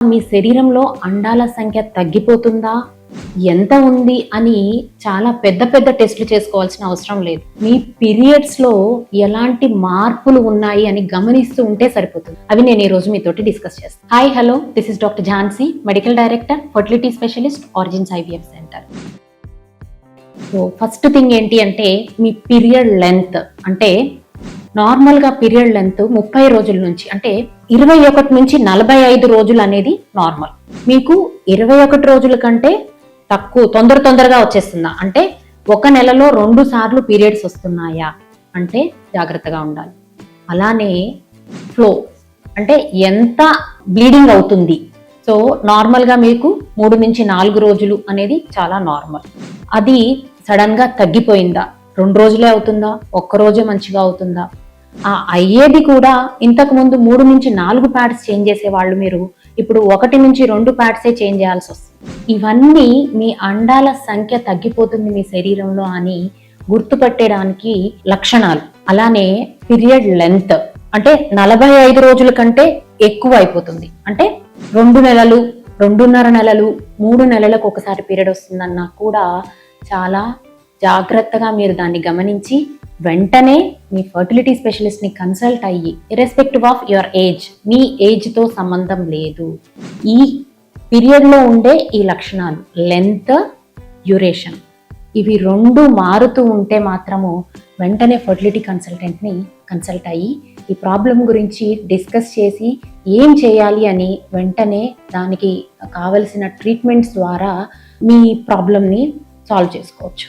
మీ శరీరంలో అండాల సంఖ్య తగ్గిపోతుందా, ఎంత ఉంది అని చాలా పెద్ద పెద్ద టెస్టులు చేసుకోవాల్సిన అవసరం లేదు. మీ పీరియడ్స్ లో ఎలాంటి మార్పులు ఉన్నాయి అని గమనిస్తూ ఉంటే సరిపోతుంది. అవి నేను ఈ రోజు మీతోటి డిస్కస్ చేస్తాను. Hi, hello, this is doctor Jhansi, medical director, fertility specialist, origins IVF centre. So first thing ఏంటి అంటే మీ పీరియడ్ లెంత్. అంటే నార్మల్గా పీరియడ్ లెంత్ 30 రోజుల నుంచి, అంటే 21 నుంచి 45 రోజులు అనేది నార్మల్. మీకు 21 రోజుల కంటే తక్కువ తొందరగా వచ్చేస్తుందా, అంటే ఒక నెలలో 2 సార్లు పీరియడ్స్ వస్తున్నాయా అంటే జాగ్రత్తగా ఉండాలి. అలానే ఫ్లో, అంటే ఎంత బ్లీడింగ్ అవుతుంది. సో నార్మల్గా మీకు 3 నుంచి 4 రోజులు అనేది చాలా నార్మల్. అది సడన్ గా తగ్గిపోయిందా, 2 రోజులే అవుతుందా, ఒక్క రోజే మంచిగా అవుతుందా, ఆ అయ్యేది కూడా ఇంతకు ముందు 3 నుంచి 4 ప్యాడ్స్ చేంజ్ చేసే వాళ్ళు మీరు ఇప్పుడు 1 నుంచి 2 ప్యాడ్సే చేంజ్ చేయాల్సి వస్తుంది. ఇవన్నీ మీ అండాల సంఖ్య తగ్గిపోతుంది మీ శరీరంలో అని గుర్తుపట్టడానికి లక్షణాలు. అలానే పీరియడ్ లెంత్, అంటే 45 రోజుల కంటే ఎక్కువ అయిపోతుంది, అంటే 2 నెలలు, 2.5 నెలలు, 3 నెలలకు ఒకసారి పీరియడ్ వస్తుందన్నా కూడా చాలా జాగ్రత్తగా మీరు దాన్ని గమనించి వెంటనే మీ ఫర్టిలిటీ స్పెషలిస్ట్ ని కన్సల్ట్ అయ్యి, irrespective of your age, me age తో సంబంధం లేదు, ఈ పీరియడ్ లో ఉండే ఈ లక్షణాలు లెంత్, డ్యూరేషన్, ఇవి 2 మారుతూ ఉంటే మాత్రము వెంటనే ఫర్టిలిటీ కన్సల్టెంట్ ని కన్సల్ట్ అయ్యి ఈ ప్రాబ్లం గురించి డిస్కస్ చేసి ఏం చేయాలి అని వెంటనే దానికి కావలసిన ట్రీట్మెంట్స్ ద్వారా మీ ప్రాబ్లంని సాల్వ్ చేసుకోవచ్చు.